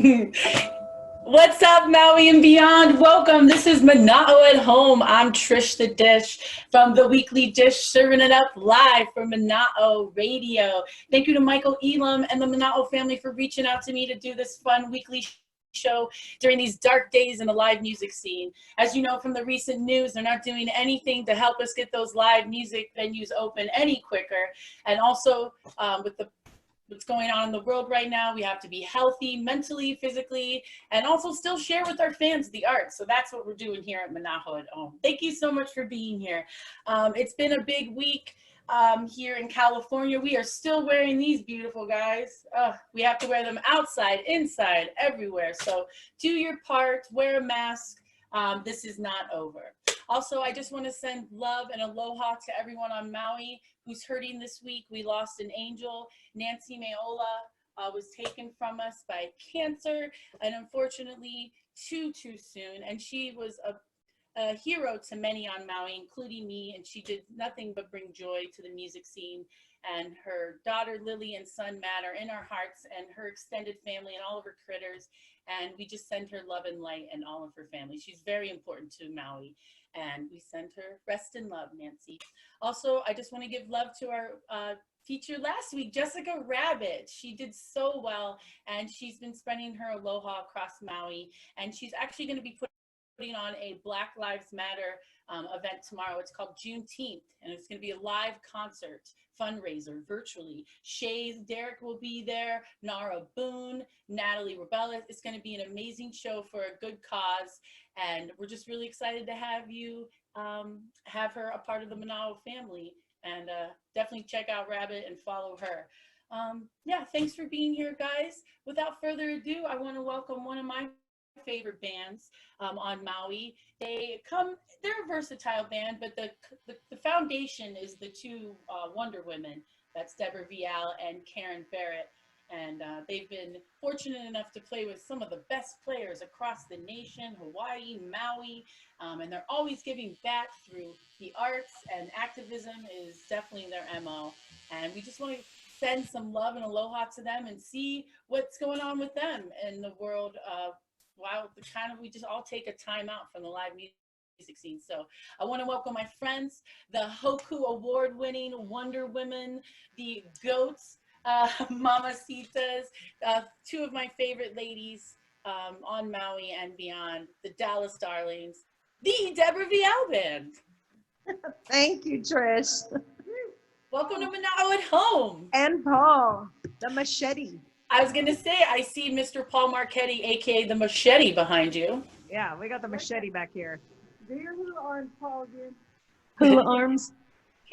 What's up, Maui and beyond? Welcome. This is Mana'o at Home. I'm Trish da Dish from the Weekly Dish, serving it up live from Mana'o Radio. Thank you to Michael Elam and the Mana'o family for reaching out to me to do this fun weekly show during these dark days in the live music scene. As you know from the recent news, they're not doing anything to help us get those live music venues open any quicker. And also with what's going on in the world right now, we have to be healthy mentally, physically, and also still share with our fans the art. So that's what we're doing here at Mana'o at Home. Thank you so much for being here. It's been a big week here in California. We are still wearing these beautiful guys. We have to wear them outside, inside, everywhere. So do your part, wear a mask. This is not over. Also, I just want to send love and aloha to everyone on Maui who's hurting this week. We lost an angel. Nancy Mayola was taken from us by cancer, and unfortunately too soon. And she was a hero to many on Maui, including me, and she did nothing but bring joy to the music scene. And her daughter Lily and son Matt are in our hearts, and her extended family and all of her critters. And we just send her love and light and all of her family. She's very important to Maui, and we send her rest in love, Nancy. Also, I just want to give love to our feature last week, Jessica Rabbit. She did so well, and she's been spreading her aloha across Maui, and she's actually going to be putting on a Black Lives Matter event tomorrow. It's called Juneteenth, and it's going to be a live concert fundraiser virtually. Shays Derek will be there, Nara Boone, Natalie Rebella. It's going to be an amazing show for a good cause, and we're just really excited to have you have her a part of the Mana'o family. And definitely check out Rabbit and follow her. Yeah, thanks for being here, guys. Without further ado, I want to welcome one of my favorite bands on Maui. They're a versatile band, but the foundation is the two Wonder Women. That's Deborah Vial and Caron Barrett. And they've been fortunate enough to play with some of the best players across the nation, Hawaii, Maui, and they're always giving back through the arts, and activism is definitely their MO. And we just want to send some love and aloha to them and see what's going on with them in the world while we just all take a time out from the live music scene. So I want to welcome my friends, the Hoku award-winning Wonder Women, the GOATs, Mamacitas, two of my favorite ladies on Maui and beyond, the Dallas Darlings, the Deborah Vial Band. Thank you, Trish. Welcome to Mana'o at Home. And Paul, the Marchetti. I was going to say, I see Mr. Paul Marchetti, aka the Marchetti, behind you. Yeah, we got the Marchetti back here. Do your hula arms, Paul, again. Hula arms.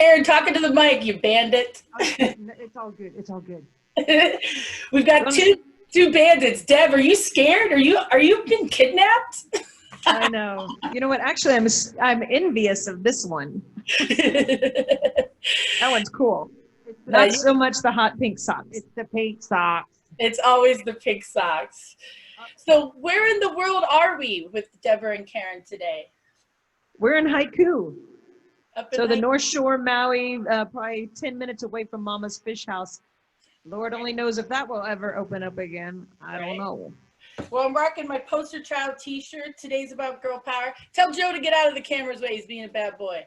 Aaron, talking to the mic, you bandit. It's all good. It's all good. We've got two bandits. Deb, are you scared? Are you been kidnapped? I know. You know what? Actually, I'm envious of this one. That one's cool. Not so much the hot pink socks. It's the pink socks. It's always the pink socks. So where in the world are we with Deborah and Caron today? We're in Haiku. So the Haiku. North Shore, Maui, probably 10 minutes away from Mama's Fish House. Lord only knows if that will ever open up again. I don't know. Well, I'm rocking my poster child t-shirt. Today's about girl power. Tell Joe to get out of the camera's way. He's being a bad boy.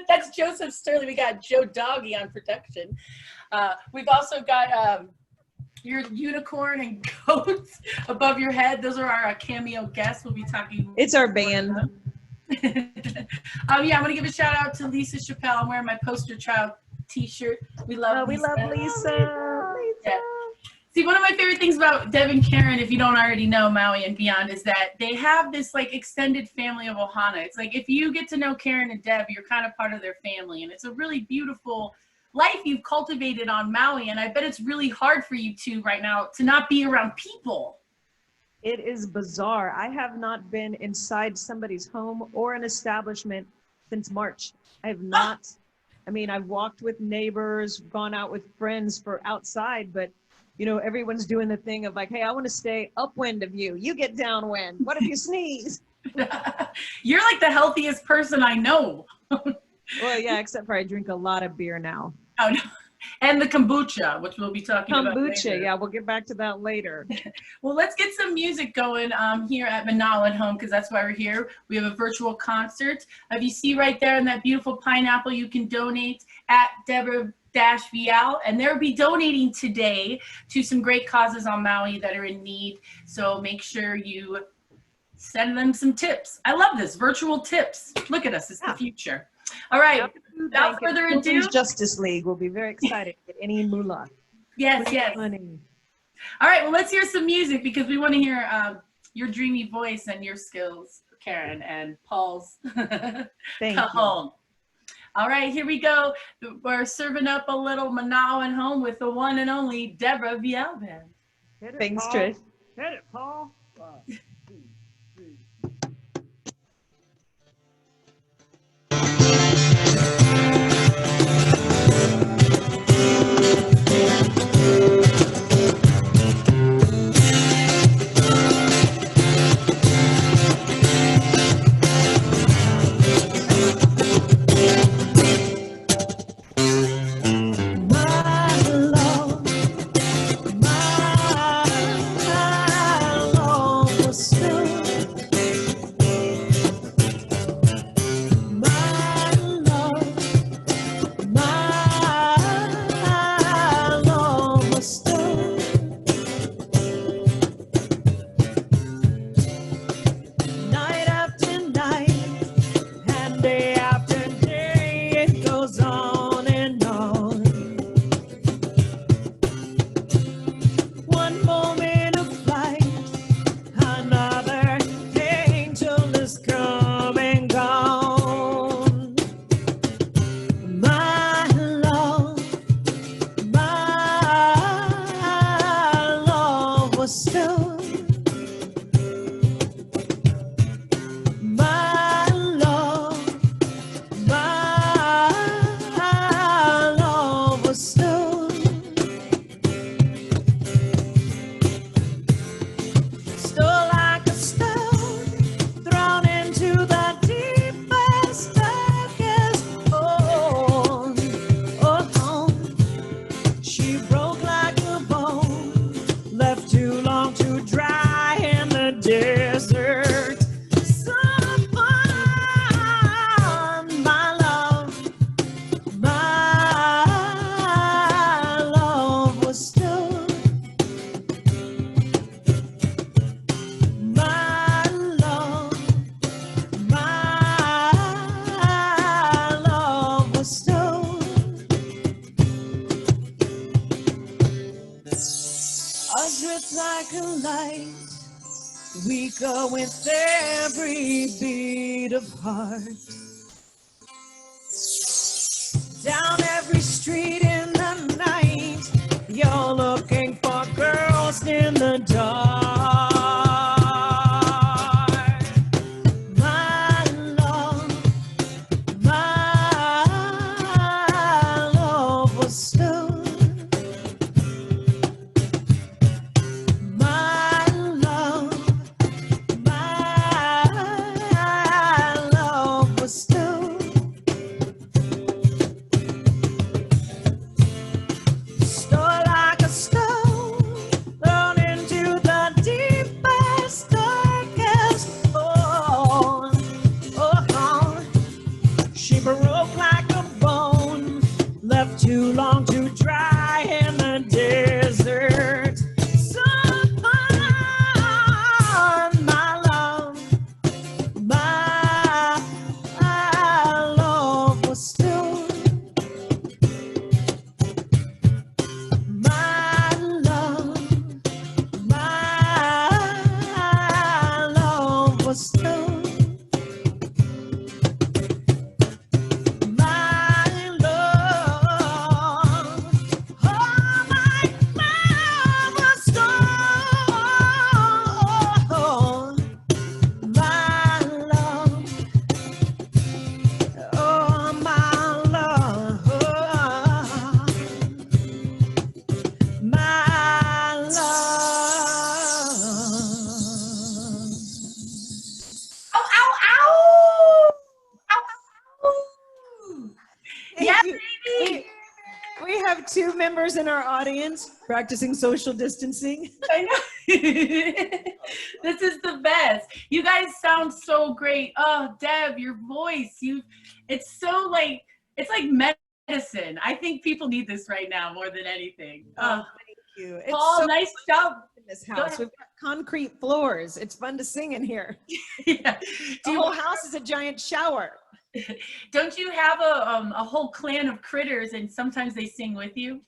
That's Joseph Sterling. We got Joe Doggy on production. We've also got your unicorn and goats above your head. Those are our cameo guests. We'll be talking. It's our band. Yeah, I want to give a shout out to Lisa Chappelle. I'm wearing my poster child t-shirt. We love Lisa. We love Lisa. Yeah. See, one of my favorite things about Deb and Caron, if you don't already know Maui and beyond, is that they have this like extended family of ohana. It's like if you get to know Caron and Deb, you're kind of part of their family. And it's a really beautiful life you've cultivated on Maui. And I bet it's really hard for you two right now to not be around people. It is bizarre. I have not been inside somebody's home or an establishment since March. I have not. I mean, I've walked with neighbors, gone out with friends for outside, but you know, everyone's doing the thing of like, hey, I want to stay upwind of you. You get downwind. What if you sneeze? You're like the healthiest person I know. Well, yeah, except for I drink a lot of beer now. Oh, no. And the kombucha, which we'll be talking about Kombucha, later. yeah, we'll get back to that later. Well, let's get some music going here at Manal at Home, because that's why we're here. We have a virtual concert. If you see right there in that beautiful pineapple, you can donate at Deborah Vial, and they'll be donating today to some great causes on Maui that are in need. So make sure you send them some tips. I love this, virtual tips. Look at us, it's the future. All right, without further ado. Children's Justice League will be very excited to get any moolah. Yes, yes. Money. All right, well, let's hear some music because we want to hear your dreamy voice and your skills, Caron, and Paul's Thank cajon. All right, here we go. We're serving up a little Manal at Home with the one and only Deborah Vial Band. Thanks, Paul. Trish. Hit it, Paul. 1, 2, 3. Like a light, we go with every beat of heart. Down every street in the night, you're looking for girls in the dark. My love was still. Store like a stone, thrown into the 2 members in our audience practicing social distancing. I know. This is the best. You guys sound so great. Oh, Deb, your voice, it's so like, it's like medicine. I think people need this right now more than anything. Oh, thank you. It's Paul, so nice job. in this house. We've got concrete floors. It's fun to sing in here. Yeah. The whole house is a giant shower. Don't you have a whole clan of critters and sometimes they sing with you?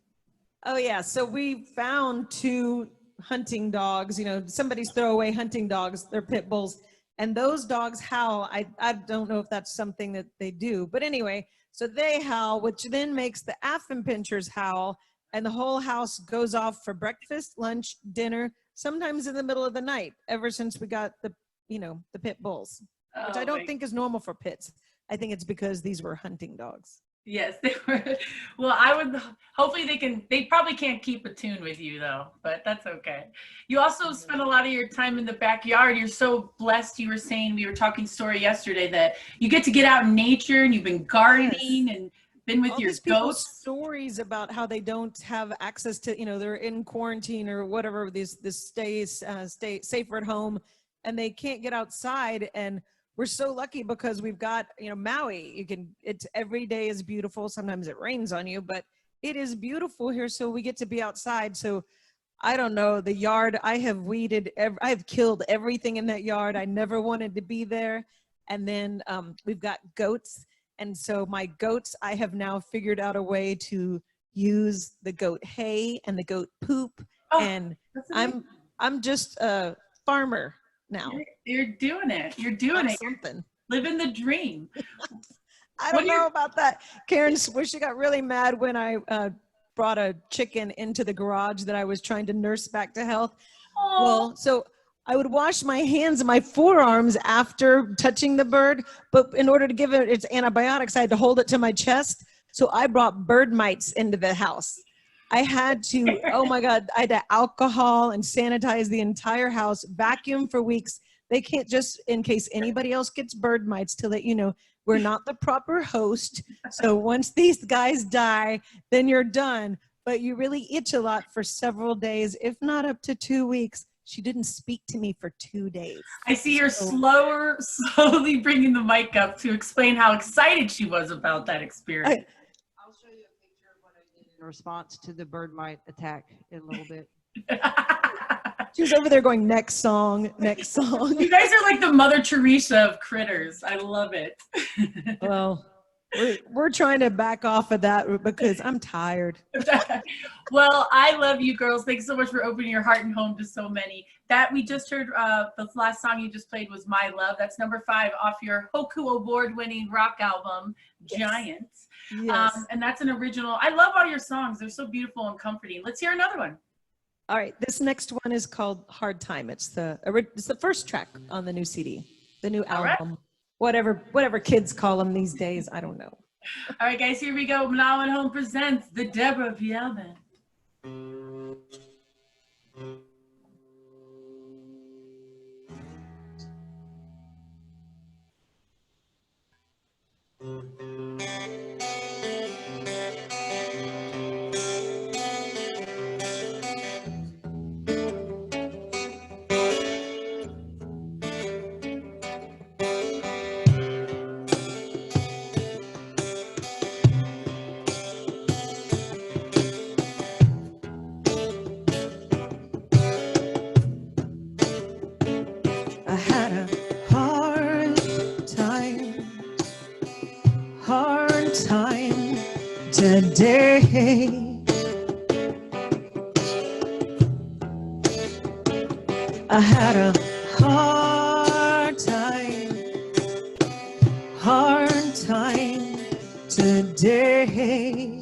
Oh yeah, so we found 2 hunting dogs, you know, somebody's throwaway hunting dogs, they're pit bulls, and those dogs howl. I don't know if that's something that they do, but anyway, so they howl, which then makes the Affenpinchers howl, and the whole house goes off for breakfast, lunch, dinner, sometimes in the middle of the night, ever since we got the, you know, the pit bulls, which I don't think is normal for pits. I think it's because these were hunting dogs. Yes, they were. Well, I would, hopefully they probably can't keep a tune with you though, but that's okay. You also spend a lot of your time in the backyard. You're so blessed. You were saying, we were talking story yesterday that you get to get out in nature and you've been gardening and been with your goats. Stories about how they don't have access to, you know, they're in quarantine or whatever, this stay safer at home, and they can't get outside. And we're so lucky because we've got, you know, Maui. It's every day is beautiful. Sometimes it rains on you, but it is beautiful here. So we get to be outside. So I don't know, the yard, I have weeded, I have killed everything in that yard. I never wanted to be there. And then we've got goats. And so my goats, I have now figured out a way to use the goat hay and the goat poop. Oh, and I'm just a farmer now. You're doing it. You're doing it. Something. Living the dream. I don't know about that. Karen, she got really mad when I brought a chicken into the garage that I was trying to nurse back to health. Aww. Well, so I would wash my hands and my forearms after touching the bird, but in order to give it its antibiotics, I had to hold it to my chest. So I brought bird mites into the house. I had to, oh my God, I had to alcohol and sanitize the entire house, vacuum for weeks. They can't, just in case anybody else gets bird mites, to let you know, we're not the proper host. So once these guys die, then you're done. But you really itch a lot for several days, if not up to 2 weeks. She didn't speak to me for 2 days. I see you're slowly bringing the mic up to explain how excited she was about that experience. I'll show you a picture of what I did in response to the bird mite attack in a little bit. She was over there going, next song, next song. You guys are like the Mother Teresa of critters. I love it. Well, we're trying to back off of that because I'm tired. Well, I love you girls. Thanks so much for opening your heart and home to so many. That we just heard, the last song you just played was My Love. That's number 5 off your Hoku award-winning rock album, yes. Giants. Yes. And that's an original. I love all your songs. They're so beautiful and comforting. Let's hear another one. All right, this next one is called Hard Time. It's the first track on the new CD, the new album, right. Whatever kids call them these days, I don't know. All right, guys, here we go. Now at Home presents the Deborah Vial Band. Today I had a hard time today.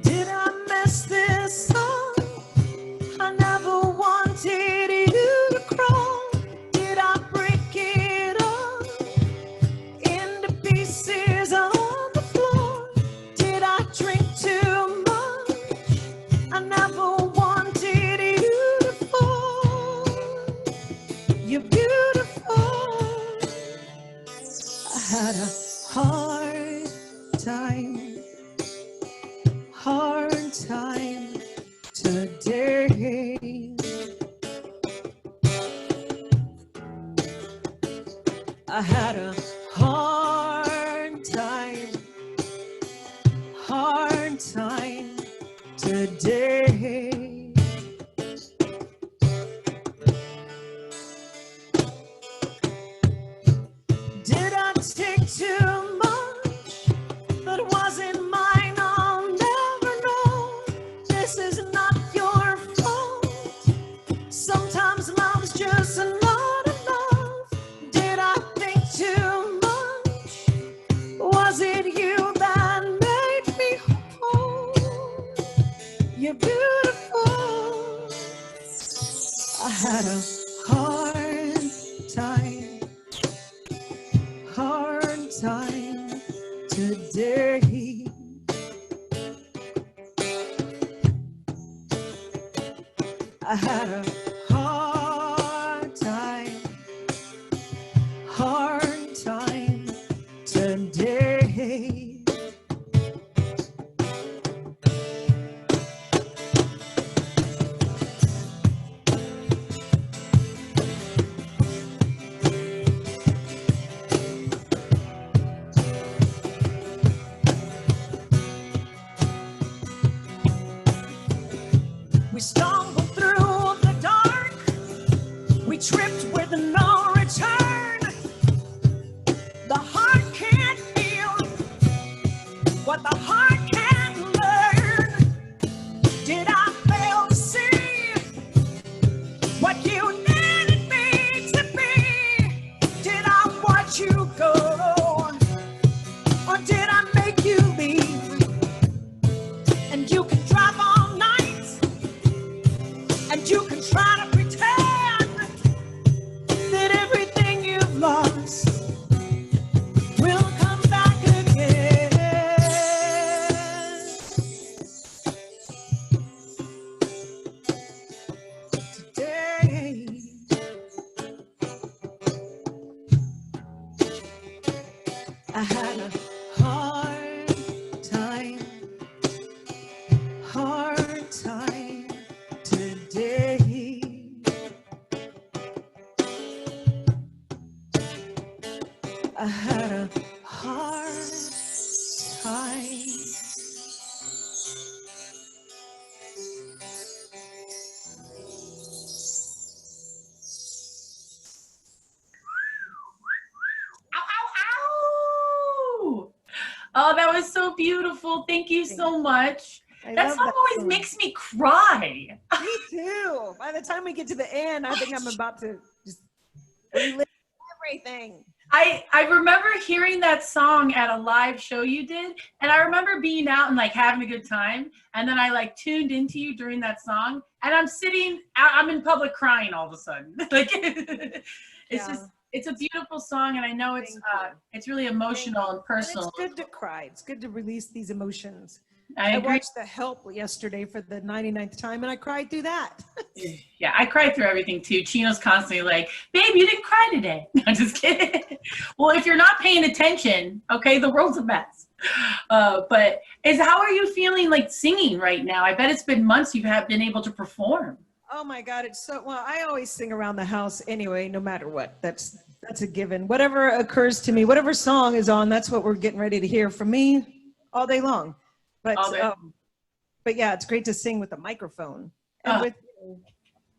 Did I mess this up? I never wanted you to cry. hard time today. I had a hard time today. Did I take too much that wasn't mine? I'll never know. This is not your fault. Sometimes love's just not enough. Did I think too much? Was it you that made me whole? You're beautiful. I had a hard time today. I had a hard time today. We stumbled through the dark. We tripped with no return. The heart can't feel what the heart can't learn. Did I fail to see what you needed me to be? Did I watch you go? Or did I make you leave? And you can drive all night, and you can try to pretend that everything you've lost will come back again. Today, I had a hard time today. I had a hard time. Ow, ow, ow! Oh, that was so beautiful. Thank you so much. That song always makes me cry. Me too. By the time we get to the end, I think I'm about to just relive everything. I remember hearing that song at a live show you did, and I remember being out and like having a good time, and then I like tuned into you during that song, and I'm in public crying all of a sudden. Like it's a beautiful song, and I know it's really emotional and personal. And it's good to cry. It's good to release these emotions. I agree. watched The Help yesterday for the 99th time, and I cried through that. Yeah, I cry through everything too. Chino's constantly like, babe, you didn't cry today. No, just kidding. Well, if you're not paying attention, okay, the world's a mess. But how are you feeling like singing right now? I bet it's been months you have been able to perform. Oh my God, it's so, well, I always sing around the house anyway, no matter what. That's a given. Whatever occurs to me, whatever song is on, that's what we're getting ready to hear from me all day long. But yeah, it's great to sing with a microphone and with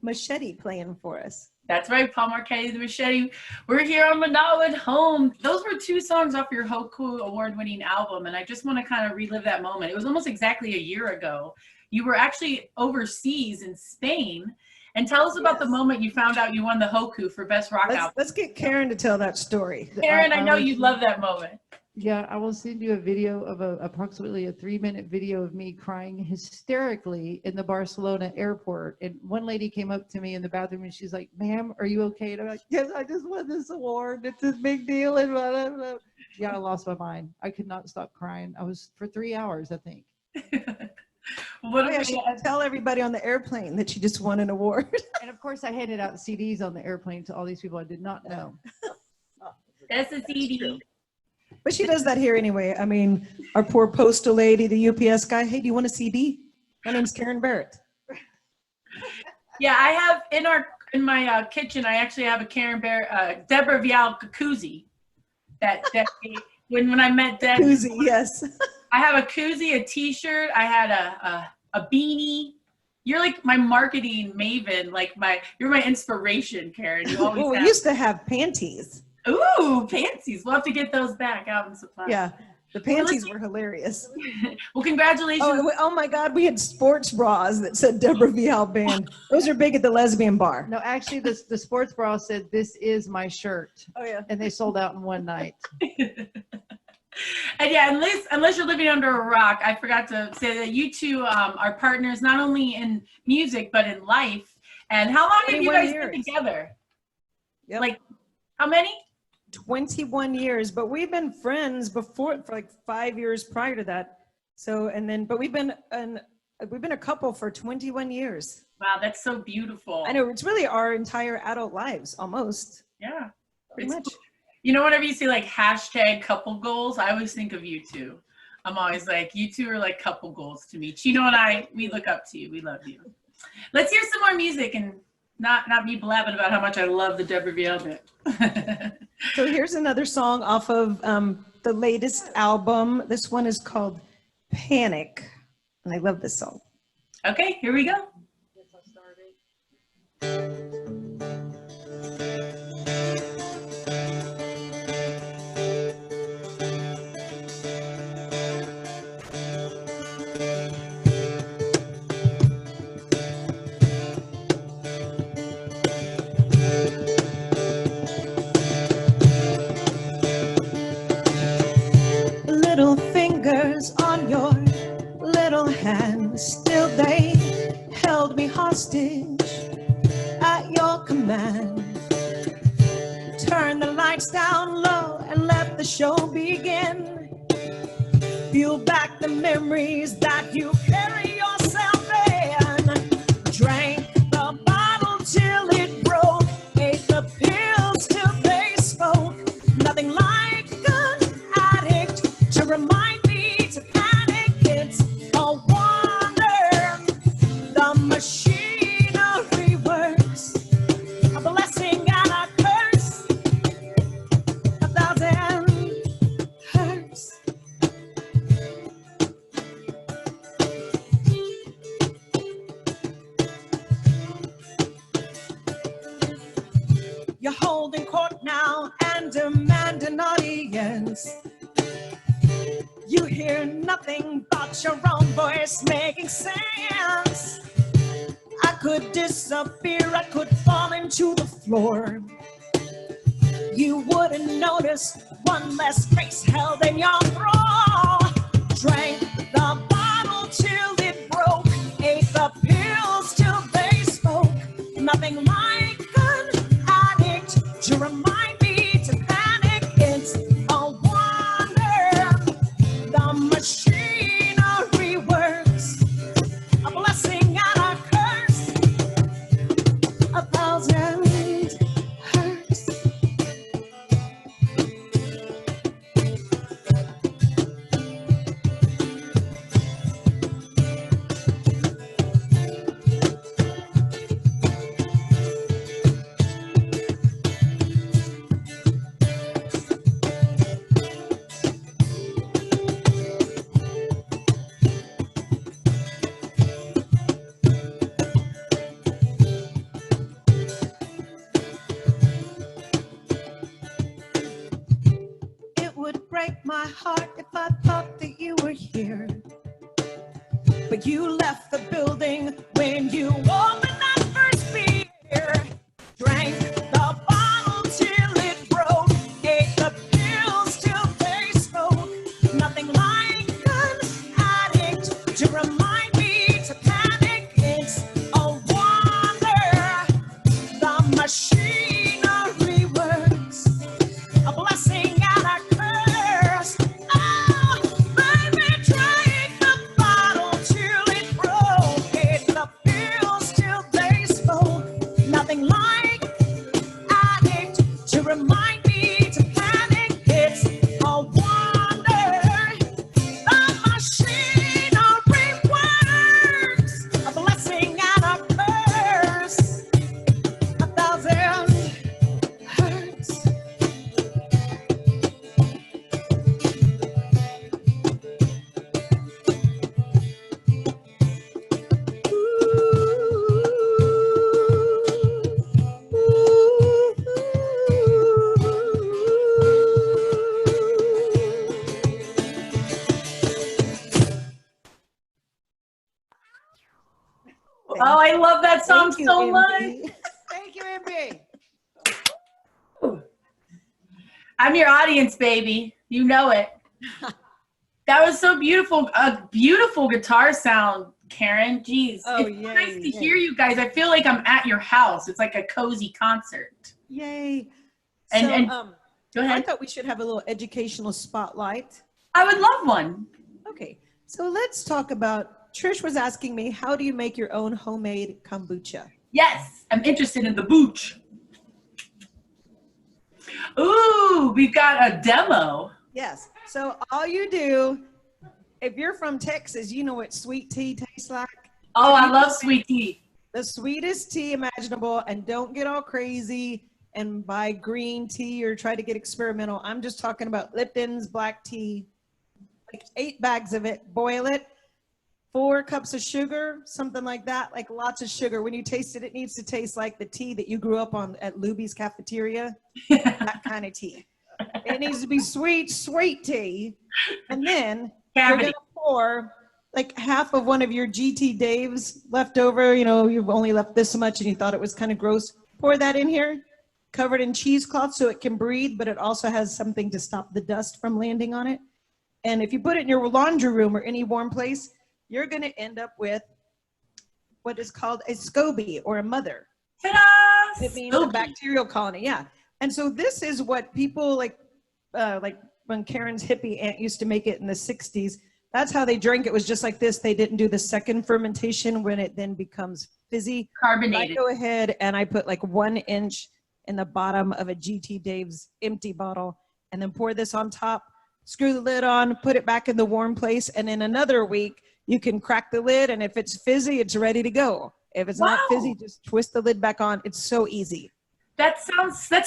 Marchetti playing for us. That's right, Paul Marchetti, the Marchetti. We're here on Manao at Home. Those were 2 songs off your Hoku award-winning album, and I just want to kind of relive that moment. It was almost exactly a year ago. You were actually overseas in Spain. And tell us about the moment you found out you won the Hoku for Best Rock Album. Let's get Caron to tell that story. Caron, I know you love that moment. Yeah, I will send you a video of approximately a 3-minute video of me crying hysterically in the Barcelona airport. And one lady came up to me in the bathroom and she's like, ma'am, are you okay? And I'm like, yes, I just won this award. It's a big deal. And blah, blah, blah. Yeah, I lost my mind. I could not stop crying. I was for 3 hours, I think. I should tell everybody on the airplane that you just won an award. And of course, I handed out CDs on the airplane to all these people I did not know. That's a CD. But she does that here anyway. I mean, our poor postal lady, the UPS guy, hey, do you want a CD? My name's Caron Barrett. Yeah, I have in my kitchen, I actually have a Caron Barrett, Deborah Vial koozie. That when I met Deb. Koozie, yes. I have a koozie, a T-shirt. I had a beanie. You're like my marketing maven. You're my inspiration, Caron. You always we used to have panties. Ooh, panties. We'll have to get those back out in supply. Yeah, the panties were hilarious. Well, congratulations. Oh my God, we had sports bras that said Deborah Vial Band. Those are big at the lesbian bar. No, actually, the sports bra said, "This is my shirt." Oh yeah. And they sold out in one night. And yeah, unless you're living under a rock, I forgot to say that you two are partners not only in music but in life. And how long have you guys been together? Yep. Like, how many? 21 years, but we've been friends before for like 5 years prior to that. So, but we've been a couple for 21 years. Wow, that's so beautiful. I know, it's really our entire adult lives, almost. Yeah. Pretty much. You know, whenever you see like hashtag couple goals, I always think of you two. I'm always like, you two are like couple goals to me. Chino and I, we look up to you. We love you. Let's hear some more music and not me blabbing about how much I love the Deborah Vial bit. So here's another song off of the latest album. This one is called Panic, and I love this song. Okay, here we go. Little fingers on your little hands, still they held me hostage at your command. Turn the lights down low and let the show begin. Peel back the memories that you carry yourself in. Drank the bottle till it broke, ate the pills till they spoke. Nothing like an addict to remind me to panic. It's a wonder the machinery works, a blessing and a curse, 1,000 hurts. You're holding court now and demand an audience. You hear nothing but your own voice making sense. I could disappear, I could fall into the floor. You wouldn't notice one less face held in your thrall. Drank the bottle till it broke, ate the pills till they spoke. Nothing like an addict to remind me to panic. It's a wonder the machinery works, a blessing and a curse, 1,000 hurts. It would break my heart if I thought that you were here. But you left the building when you opened that first beer. Drank the bottle till it broke, ate the pills till they spoke. Nothing like an addict to remind me to panic. It's a wonder the machinery works, a blessing and a curse. Oh, baby, drank the bottle till it broke, ate the pills till they Oh, I love that song Thank you, so much. MB. Thank you, MB. I'm your audience, baby. You know it. That was so beautiful. A beautiful guitar sound, Karen. Jeez. Oh, It's so yay, nice to yay. hear you guys. I feel like I'm at your house. It's like a cozy concert. Yay. And- So, and- Go I ahead. thought we should have a little educational spotlight. I would love one. Okay, so let's talk about, Trish was asking me, how do you make your own homemade kombucha? Yes, I'm interested in the booch. Ooh, we've got a demo. Yes, so all you do, if you're from Texas, you know what sweet tea tastes like. Oh, I love sweet tea. The sweetest tea imaginable, and don't get all crazy and buy green tea or try to get experimental. I'm just talking about Lipton's black tea, like 8 bags of it, boil it, 4 cups of sugar, something like that, like lots of sugar. When you taste it, it needs to taste like the tea that you grew up on at Luby's cafeteria, that kind of tea. It needs to be sweet, sweet tea. And then you're Cavity. gonna pour like half of one of your GT Dave's left over, you know, you've only left this much and you thought it was kind of gross. Pour that in here, covered in cheesecloth so it can breathe, but it also has something to stop the dust from landing on it. And if you put it in your laundry room or any warm place, you're going to end up with what is called a SCOBY, or a mother. Ta-da! It means a bacterial colony, yeah. And so this is what people like when Karen's hippie aunt used to make it in the 60s, that's how they drank it, was just like this. They didn't do the second fermentation when it then becomes fizzy. Carbonated. I go ahead and I put like 1 inch in the bottom of a GT Dave's empty bottle and then pour this on top, screw the lid on, put it back in the warm place, and in another week, you can crack the lid, and if it's fizzy, it's ready to go. If it's not fizzy, just twist the lid back on. It's so easy. That's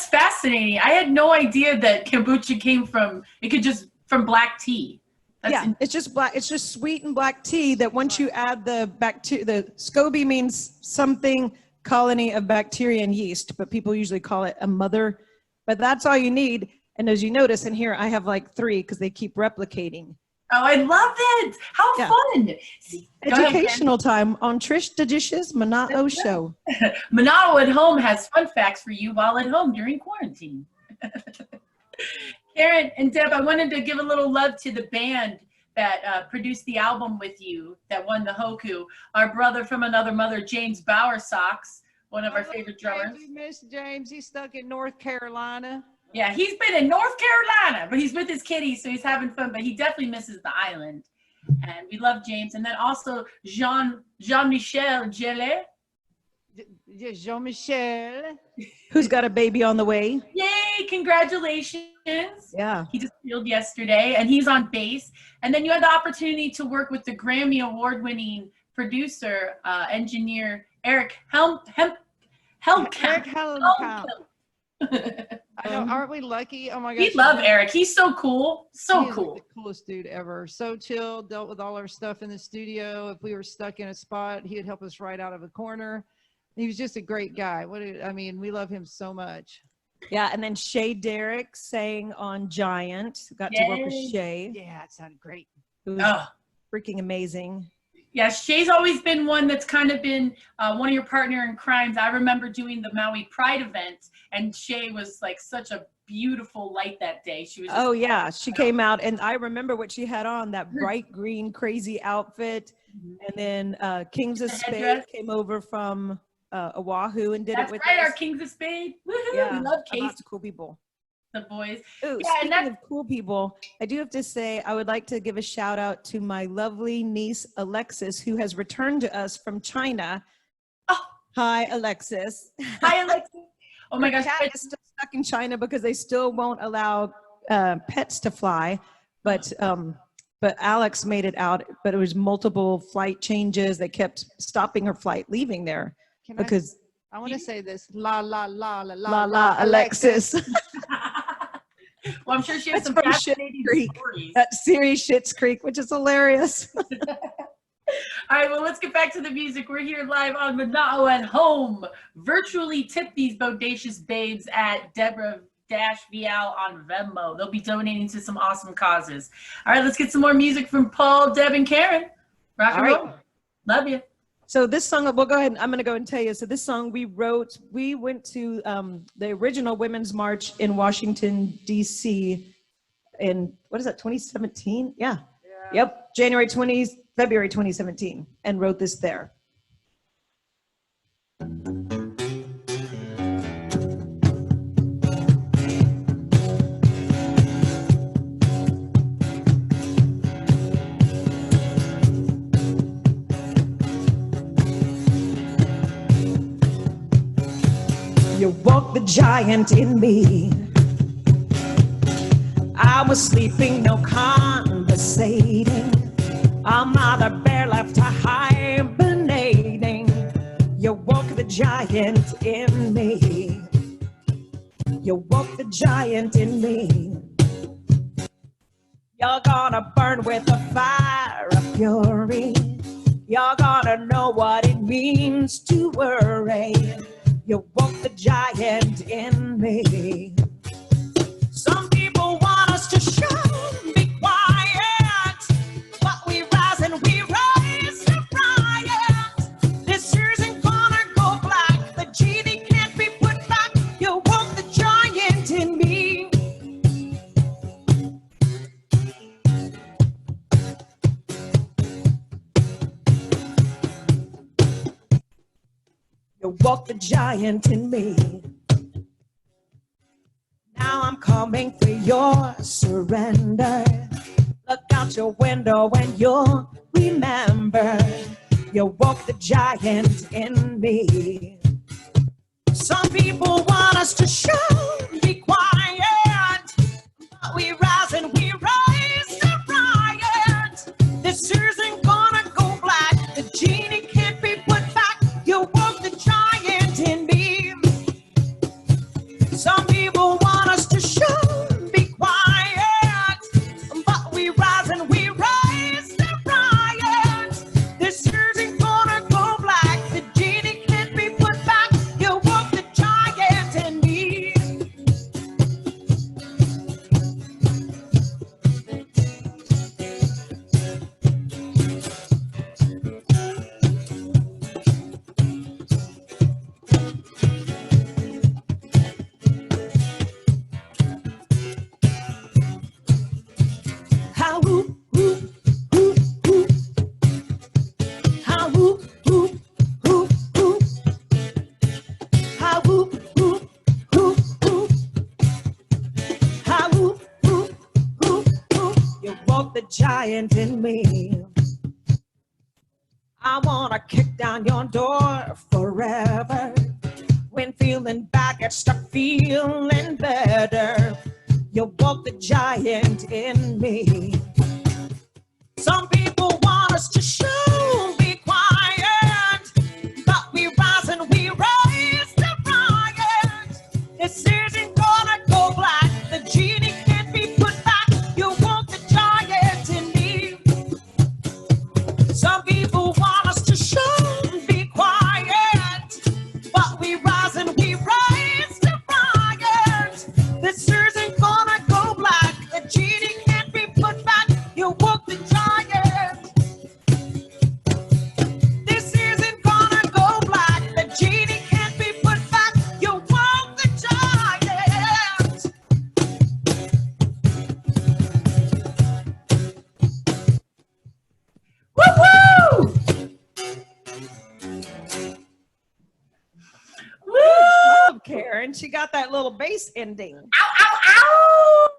fascinating. I had no idea that kombucha came from, it could just, from black tea. Yeah, it's just black. It's just sweet and black tea that once you add the SCOBY means something colony of bacteria and yeast, but people usually call it a mother. But that's all you need. And as you notice in here, I have like 3 because they keep replicating. Oh, I love it. How fun. See, educational time on Trish da Dish's Mana'o show. Mana'o at Home has fun facts for you while at home during quarantine. Karen and Deb, I wanted to give a little love to the band that produced the album with you, that won the Hoku. Our brother from another mother, James Bowersox, one of our favorite drummers. We miss James. He's stuck in North Carolina. Yeah, he's been in North Carolina, but he's with his kitties, so he's having fun, but he definitely misses the island. And we love James. And then also Jean-Michel Gelé. Jean-Michel. Who's got a baby on the way. Yay, congratulations. Yeah. He just healed yesterday, and he's on bass. And then you had the opportunity to work with the Grammy Award-winning producer, engineer, Eric Helmkamp. Eric Helmkamp. I know, aren't we lucky? Oh my gosh. We love Eric. He's so cool. So He is cool. like the coolest dude ever. So chill, dealt with all our stuff in the studio. If we were stuck in a spot, he would help us right out of a corner. He was just a great guy. We love him so much. Yeah, and then Shay Derrick sang on Giant. Got to work with Shay. Yeah, it sounded great. It was freaking amazing. Yeah, Shay's always been one that's kind of been one of your partner in crimes. I remember doing the Maui Pride event, and Shay was like such a beautiful light that day. She was just yeah, she came out, and I remember what she had on, that bright green crazy outfit. And then Kings of Spade came over from Oahu and did it with us. That's right, our Kings of Spade. Woohoo! Yeah, We love Casey. lots of cool people. The boys. Ooh, Yeah, and speaking of cool people, I do have to say I would like to give a shout out to my lovely niece Alexis, who has returned to us from China. Oh. Hi, Alexis. Hi, Alexis. Oh my gosh. Cat is still stuck in China because they still won't allow pets to fly, but Alex made it out. But it was multiple flight changes. They kept stopping her flight, leaving there because I want to say this. La la la la la la Alexis. Well, I'm sure she has That's some from fascinating Schitt's Creek. stories. That series Schitt's Creek, which is hilarious. All right, well, let's get back to the music. We're here live on Mana'o at Home. Virtually tip these bodacious babes at Deborah Vial on Venmo. They'll be donating to some awesome causes. All right, let's get some more music from Paul, Deb, and Karen. Rock and roll. Love you. So this song, we'll go ahead. I'm going to go and tell you. So this song we went to the original Women's March in Washington, D.C. in, what is that, 2017? Yeah. Yep. February 2017, and wrote this there. You woke the giant in me. I was sleeping, no conversating. A mother bear left her hibernating. You woke the giant in me. You woke the giant in me. You're gonna burn with a fire of fury. You're gonna know what it means to worry. You woke the giant in me. Some people want us to shun, be quiet, but we rise and we rise to riot. This isn't gonna go black. The genie can't be put back. You woke the giant in me. You woke the giant in me. Now I'm coming for your surrender. Look out your window and you'll remember. You woke the giant in me. Some people want us to shun, be quiet, but we rise and we rise to riot. This isn't gonna go black. The genie can't be put back. You woke the giant in me. Some people want us to shun, be quiet, but we rise and we rise to riot. This isn't gonna go black. The genie can't be put back. You woke the giant in me. How whoop, whoop, whoop, whoop. How whoop, whoop, whoop, whoop. How whoop, whoop, whoop, whoop. How whoop, whoop, whoop, whoop. You woke the giant in me. I wanna kick down your door forever. When feeling bad, get stuck feeling better. You woke the giant in me. Some people want us to shun, be quiet, but we rise and we rise to riot. This isn't gonna go black. The genie can't be put back. You woke the giant in me. Some people want us to shun, be quiet, but we rise and we rise to riot. This isn't gonna go black. The genie can't be put back. You woke the giant. This isn't gonna go black. The genie can't be put back. You woke the giant. Woo-woo! Woo! Oh, Karen, she got that little bass ending. Ow, ow, ow!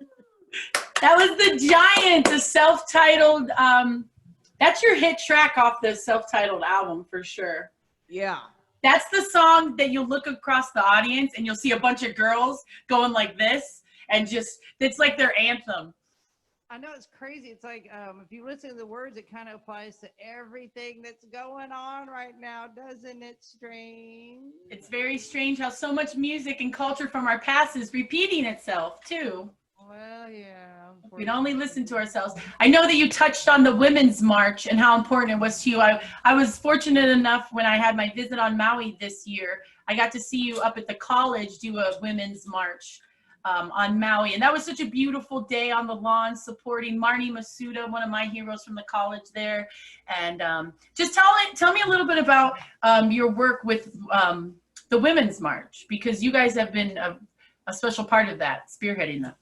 That was The Giant, the self-titled, that's your hit track off the self-titled album for sure. Yeah. That's the song that you'll look across the audience and you'll see a bunch of girls going like this and just, it's like their anthem. I know it's crazy. It's like if you listen to the words, it kind of applies to everything that's going on right now, doesn't it? Strange. It's very strange how so much music and culture from our past is repeating itself too. Well, yeah. We'd only listen to ourselves. I know that you touched on the Women's March and how important it was to you. I was fortunate enough when I had my visit on Maui this year, I got to see you up at the college do a Women's March. on Maui. And that was such a beautiful day on the lawn, supporting Marnie Masuda, one of my heroes from the college there. And just tell me a little bit about your work with the Women's March, because you guys have been a special part of that, spearheading that.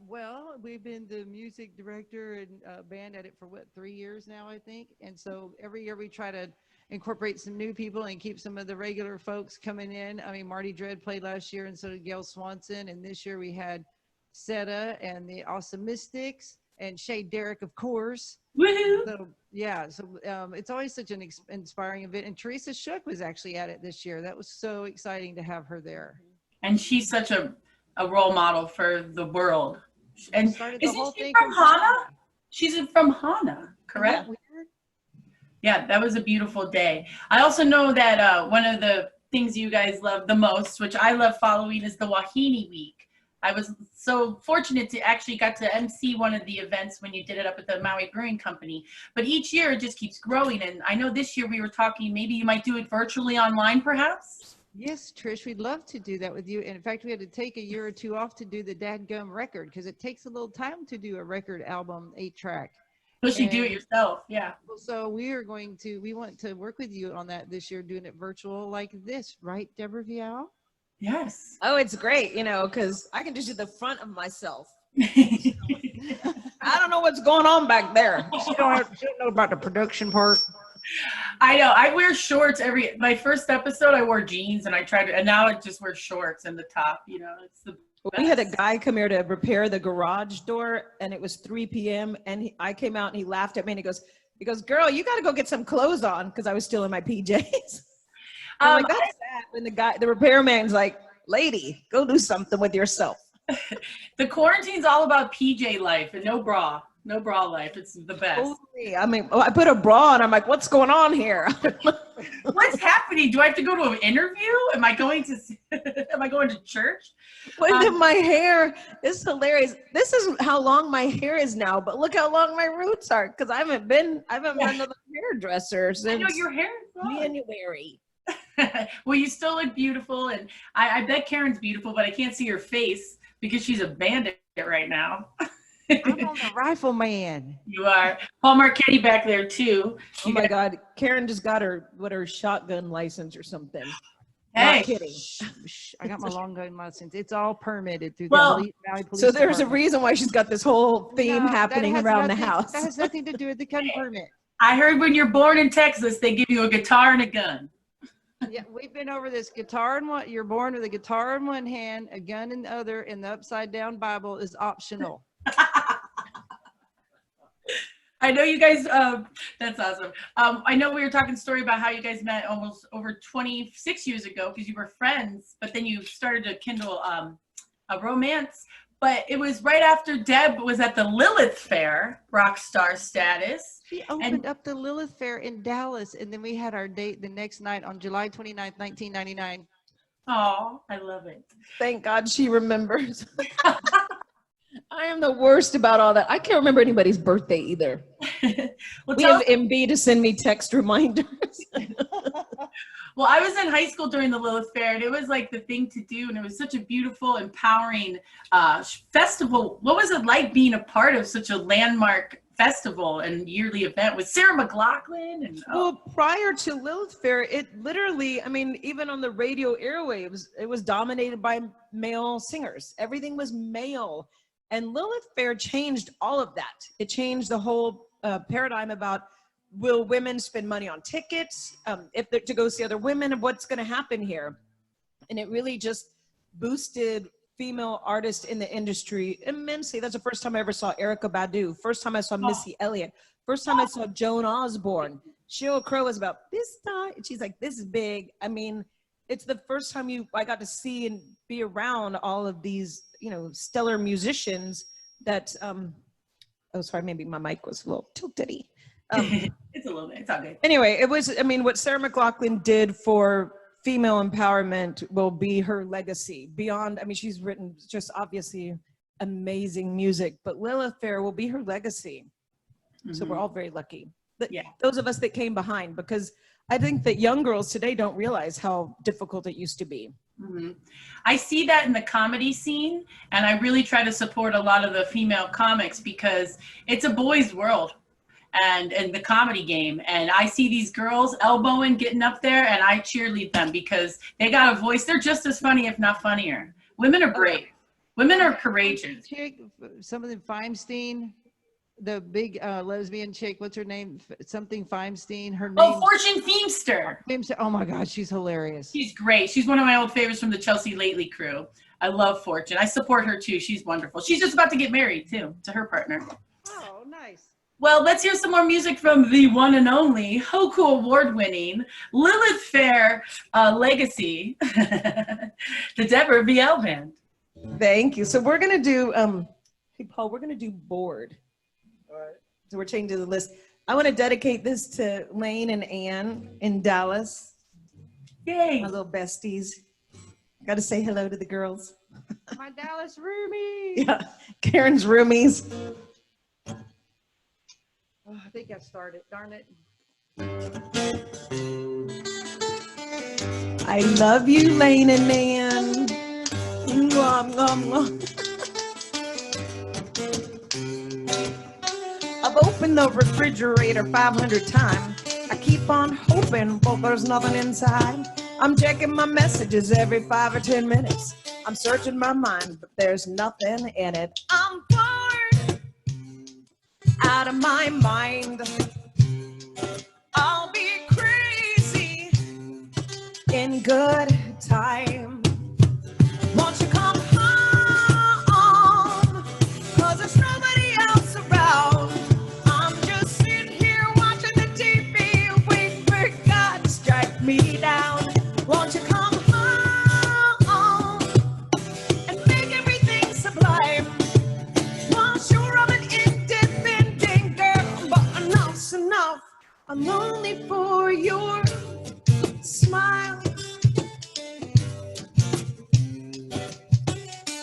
Well, we've been the music director and band at it for what, 3 years now, I think. And so every year we try to incorporate some new people and keep some of the regular folks coming in. I mean, Marty Dredd played last year, and so did Gail Swanson. And this year we had Seta and the Awesome Mystics and Shay Derrick, of course. Woohoo! So, yeah, so it's always such an inspiring event. And Teresa Shook was actually at it this year. That was so exciting to have her there. And she's such a role model for the world. And isn't she from Hana? She's from Hana, correct? Yeah, that was a beautiful day. I also know that one of the things you guys love the most, which I love following, is the Wahine Week. I was so fortunate to actually got to MC one of the events when you did it up at the Maui Brewing Company. But each year it just keeps growing. And I know this year we were talking, maybe you might do it virtually online, perhaps? Yes, Trish, we'd love to do that with you. And in fact, we had to take a year or two off to do the dadgum record because it takes a little time to do a record album, 8-track. Especially do it yourself, yeah. So we want to work with you on that this year, doing it virtual like this, right, Deborah Vial? Yes. Oh, it's great, you know, because I can just do the front of myself. I don't know what's going on back there. She don't know about the production part. I know. I wear shorts my first episode, I wore jeans and and now I just wear shorts and the top, you know, it's the best. We had a guy come here to repair the garage door and it was 3 p.m. and I came out and he laughed at me and he goes, girl, you got to go get some clothes on, because I was still in my PJs. I'm like, that's sad when the repairman's like, lady, go do something with yourself. The quarantine's all about PJ life and no bra life. It's the best. Totally. I mean, I put a bra on. I'm like, what's going on here? What's happening? Do I have to go to an interview? Am I going to church? Look at my hair. It's hilarious. This is how long my hair is now, but look how long my roots are, because I haven't been to the hairdresser since I know your hair is long. January. Well, you still look beautiful, and I bet Karen's beautiful, but I can't see her face because she's a bandit right now. I'm on the rifleman. You are. Paul Marchetti back there too. Oh my God, Karen just got her shotgun license or something. Hey, not kidding. I got my long gun license. It's all permitted through the Maui Police So there's Department. a reason why she's got this whole theme happening around the house. That has nothing to do with the gun permit. I heard when you're born in Texas, they give you a guitar and a gun. Yeah, we've been over this. Guitar in one. You're born with a guitar in one hand, a gun in the other, and the upside down Bible is optional. I know you guys, that's awesome. I know we were talking a story about how you guys met almost over 26 years ago because you were friends, but then you started to kindle a romance. But it was right after Deb was at the Lilith Fair, rock star status. She opened up the Lilith Fair in Dallas, and then we had our date the next night on July 29th, 1999. Oh, I love it. Thank God she remembers. I am the worst about all that. I can't remember anybody's birthday either. Well, we have MB to send me text reminders. Well, I was in high school during the Lilith Fair, and it was like the thing to do, and it was such a beautiful, empowering festival. What was it like being a part of such a landmark festival and yearly event with Sarah McLachlan? And well, prior to Lilith Fair, it literally, I mean, even on the radio airwaves, it was dominated by male singers. Everything was male. And Lilith Fair changed all of that. It changed the whole paradigm about, will women spend money on tickets if they're to go see other women, and what's going to happen here? And it really just boosted female artists in the industry immensely. That's the first time I ever saw Erykah Badu. First time I saw Missy Elliott. First time I saw Joan Osborne. Sheryl Crow was about this time. She's like this big. I mean, it's the first time I got to see and be around all of these, you know, stellar musicians that, oh, sorry, maybe my mic was a little tilted-y. It's a little bit, it's all good. Anyway, it was, I mean, what Sarah McLachlan did for female empowerment will be her legacy beyond, I mean, she's written just obviously amazing music, but Lilith Fair will be her legacy. So we're all very lucky. But yeah, those of us that came behind, because I think that young girls today don't realize how difficult it used to be. Mm-hmm. I see that in the comedy scene, and I really try to support a lot of the female comics because it's a boys' world and the comedy game. And I see these girls elbowing, getting up there, and I cheerlead them because they got a voice. They're just as funny, if not funnier. Women are brave. Women are courageous. Chick, something Feinstein, the big lesbian chick, what's her name? Something Feinstein. Her name. Oh, Fortune Feimster. Oh my God, she's hilarious. She's great. She's one of my old favorites from the Chelsea Lately crew. I love Fortune. I support her too. She's wonderful. She's just about to get married too, to her partner. Oh, nice. Well, let's hear some more music from the one and only Hoku award-winning Lilith Fair legacy, the Deborah Vial Band. Thank you. So we're gonna do, hey Paul, we're gonna do Bored. All right. So we're changing the list. I want to dedicate this to Lane and Ann in Dallas. Yay! My little besties. Got to say hello to the girls. My Dallas roomies. Yeah, Karen's roomies. Oh, I think I started. Darn it. I love you, Lane and Ann. Mwah, mwah, mwah. I've opened the refrigerator 500 times. I keep on hoping, but there's nothing inside. I'm checking my messages every 5 or 10 minutes. I'm searching my mind, but there's nothing in it. I'm bored, out of my mind. I'll be crazy in good time. Won't you come home? 'Cause there's nobody else around. I'm just sitting here watching the TV, waiting for God to strike me down. Won't you come home and make everything sublime? Well, sure, I'm an independent girl, but enough's enough. I'm only for your smile.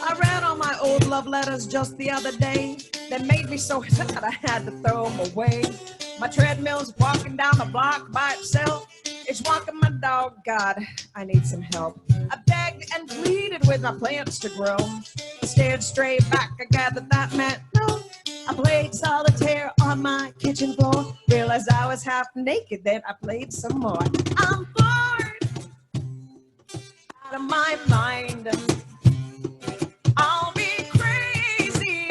I read all my old love letters just the other day. They made me so sad I had to throw them away. My treadmill's walking down the block by itself. It's walking my dog. God, I need some help. I begged and pleaded with my plants to grow. I stared straight back. I gathered that meant no. I played solitaire on my kitchen floor. Realized I was half naked. Then I played some more. I'm bored, out of my mind. I'll be crazy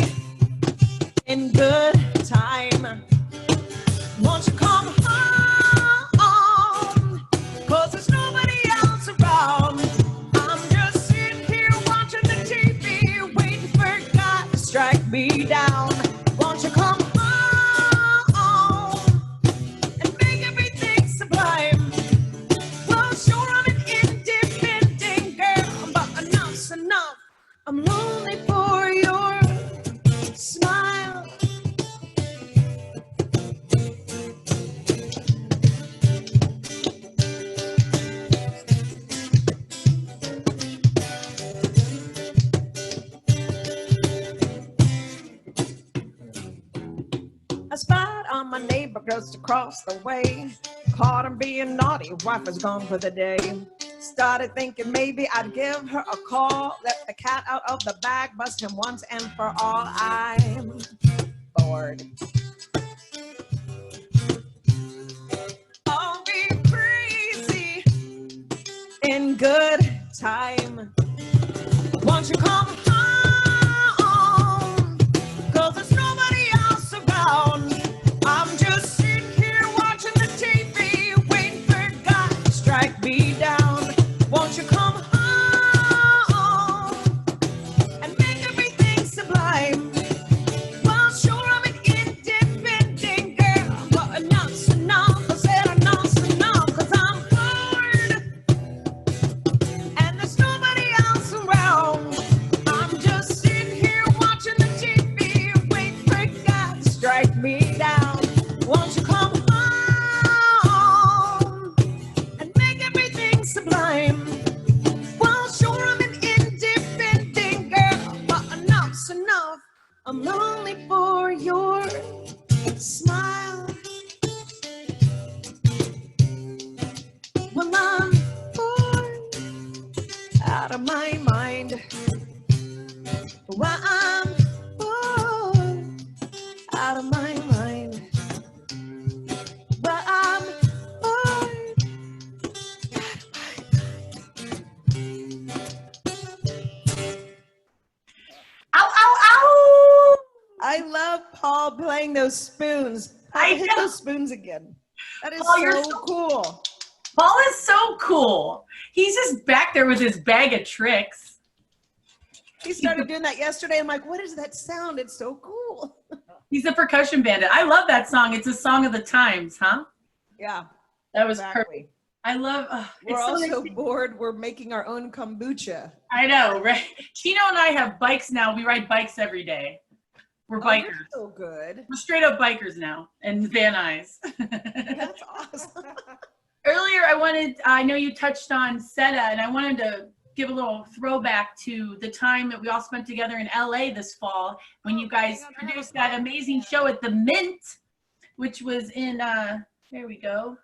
in good time. Won't you come home? 'Cause there's nobody else around. I'm just sitting here watching the TV, waiting for God to strike me down. Won't you come home and make everything sublime? Well, sure, I'm an independent girl, but enough's enough. I'm lonely for your smile. I spied on my neighbor just across the way. Caught him being naughty, wife was gone for the day. Started thinking maybe I'd give her a call. Let the cat out of the bag, bust him once and for all. I'm bored. I'll be crazy in good time. Won't you come home? 'Cause there's nobody else around. I'm just sitting here watching the TV, waiting for God to strike me down. Won't you come home and make everything sublime? Well, sure, I'm an independent girl, but enough's enough. I said enough's enough, 'cause I'm bored and there's nobody else around. out of my mind. Why I'm bored, out of my mind. Why I'm bored. Ow, ow, ow! I love Paul playing those spoons. Paul, I hit know. those spoons again. That is Paul, you're so so- cool. Paul is so cool. He's just back there with his bag of tricks. He started doing that yesterday. I'm like, what is that sound? It's so cool. He's a percussion bandit. I love that song. It's a song of the times, huh? Yeah, That was perfect. exactly. I love. We're it's so also nice. bored. We're making our own kombucha. I know, right? Chino and I have bikes now. We ride bikes every day. We're Oh, you're bikers. so good. We're straight up bikers now, and Van Nuys. That's awesome. Earlier, I know you touched on SETA, and I wanted to give a little throwback to the time that we all spent together in LA this fall when you guys produced that amazing show at the Mint, which was in, there we go.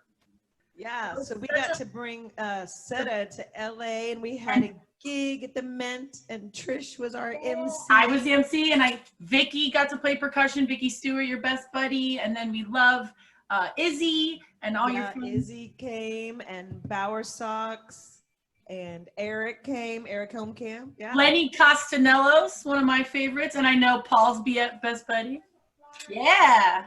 Yeah, so we got to bring SETA to LA, and we had a gig at the Mint, and Trish was our MC. I was the MC, and Vicky got to play percussion. Vicky Stewart, your best buddy, and then we love Izzy and all your friends. Izzy came, and Bauer Socks, and Eric came, Eric Homecamp. Yeah. Lenny Costanellos, one of my favorites, and I know Paul's best buddy. Yeah.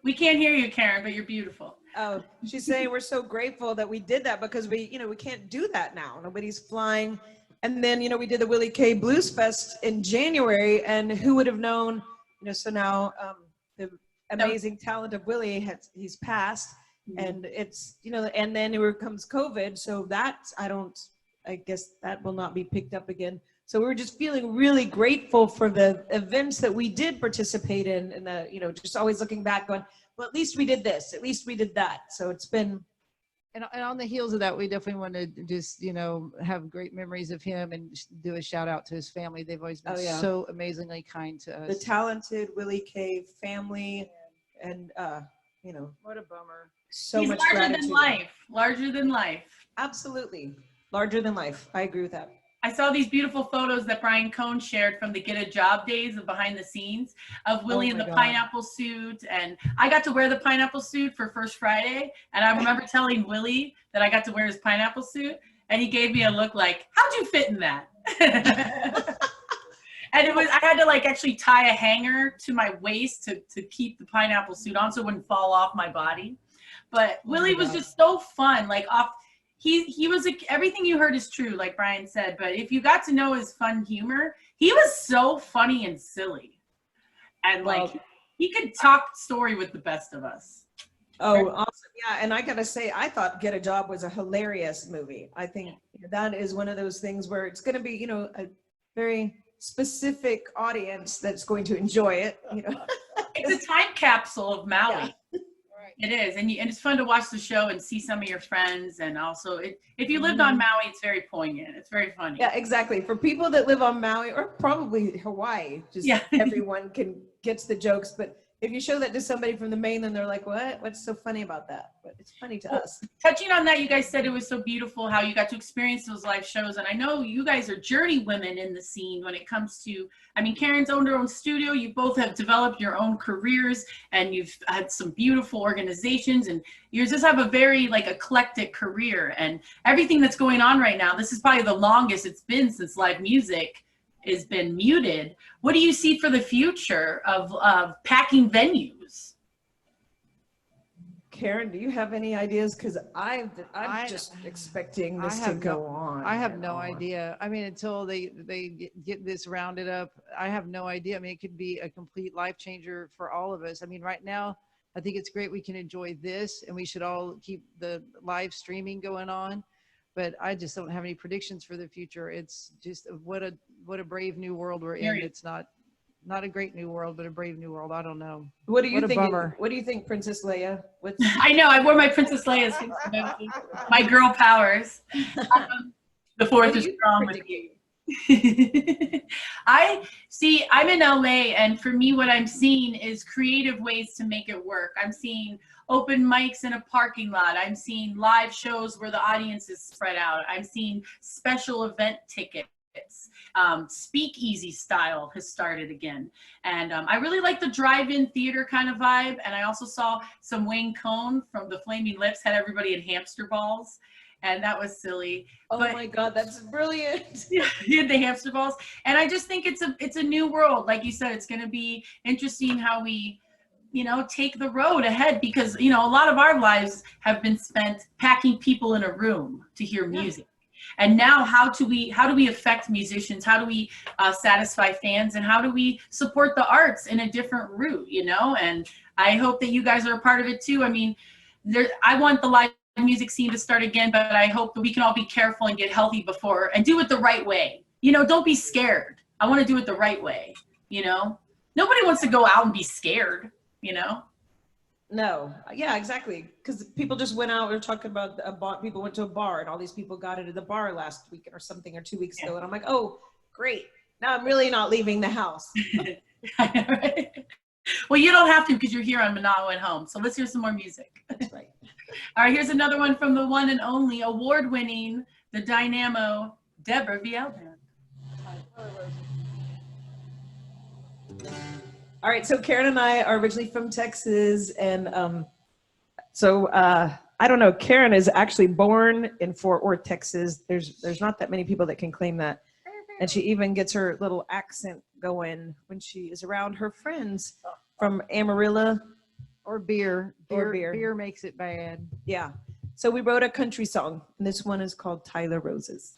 We can't hear you, Caron, but you're beautiful. Oh, she's saying we're so grateful that we did that because we can't do that now. Nobody's flying. And then, we did the Willie K Blues Fest in January, and who would have known, so now the amazing talent of Willie, he's passed, and it's, and then here comes COVID. So that's, I guess that will not be picked up again. So we were just feeling really grateful for the events that we did participate in, and the, just always looking back going, well, at least we did this, at least we did that. So it's been. And on the heels of that, we definitely want to just, have great memories of him and do a shout out to his family. They've always been so amazingly kind to us. The talented Willie K family, and What a bummer. so He's much larger gratitude. than life. Larger than life. Absolutely. Larger than life. I agree with that. I saw these beautiful photos that Brian Cohn shared from the Get a Job days of behind the scenes of Willie in the pineapple suit. And I got to wear the pineapple suit for First Friday. And I remember telling Willie that I got to wear his pineapple suit. And he gave me a look like, how'd you fit in that? And I had to actually tie a hanger to my waist to keep the pineapple suit on so it wouldn't fall off my body. But Willie was just so fun. He was everything you heard is true, like Brian said, but if you got to know his fun humor, he was so funny and silly. And he could talk story with the best of us. Oh, awesome. Yeah. And I got to say, I thought Get a Job was a hilarious movie. I think that is one of those things where it's going to be, a very specific audience that's going to enjoy it. It's a time capsule of Maui. Yeah. It is, and it's fun to watch the show and see some of your friends, and also if you lived on Maui, it's very poignant. It's very funny. Yeah, exactly. For people that live on Maui or probably Hawaii, just everyone gets the jokes. But if you show that to somebody from the mainland, they're like, "What? What's so funny about that?" But it's funny to us. Touching on that, you guys said it was so beautiful how you got to experience those live shows, and I know you guys are journey women in the scene when it comes to. Caron's owned her own studio. You both have developed your own careers, and you've had some beautiful organizations, and you just have a very eclectic career. And everything that's going on right now, this is probably the longest it's been since live music has been muted. What do you see for the future of packing venues? Caron, do you have any ideas? Because I'm just expecting this to go on. I have no idea. Until they get this rounded up, I have no idea. It could be a complete life changer for all of us. Right now, I think it's great we can enjoy this, and we should all keep the live streaming going on. But I just don't have any predictions for the future. It's just what a brave new world we're in. It's not a great new world, but a brave new world. I don't know. What do you think? Bummer. What do you think, Princess Leia? I know. I wore my Princess Leia suit, my girl powers. The fourth is strong with you. I see, I'm in LA, and for me, what I'm seeing is creative ways to make it work. I'm seeing open mics in a parking lot. I'm seeing live shows where the audience is spread out. I'm seeing special event tickets. Speakeasy style has started again. And I really like the drive-in theater kind of vibe. And I also saw some Wayne Cohn from the Flaming Lips had everybody in hamster balls. And that was silly. Oh my God, that's brilliant. Yeah, he had the hamster balls. And I just think it's a new world. Like you said, it's going to be interesting how we, you know, take the road ahead, because, you know, a lot of our lives have been spent packing people in a room to hear music. And now how do we affect musicians? How do we satisfy fans? And how do we support the arts in a different route, you know? And I hope that you guys are a part of it too. I mean, I want the live music scene to start again, but I hope that we can all be careful and get healthy before, and do it the right way. You know, don't be scared. I want to do it the right way, you know? Nobody wants to go out and be scared, you know? No, yeah, exactly. Because people just went out. We were talking about a bar. People went to a bar, and all these people got into the bar last week or something, or 2 weeks ago. And I'm like, oh, great. Now I'm really not leaving the house. Right? Well, you don't have to, because you're here on Manao at Home. So let's hear some more music. That's right. All right, here's another one from the one and only award-winning, the dynamo, Deborah Vial. All right, so Caron and I are originally from Texas, and I don't know. Caron is actually born in Fort Worth, Texas. There's not that many people that can claim that, and she even gets her little accent going when she is around her friends from Amarillo. Or beer. Or beer. Beer makes it bad. Yeah. So we wrote a country song, and this one is called Tyler Roses.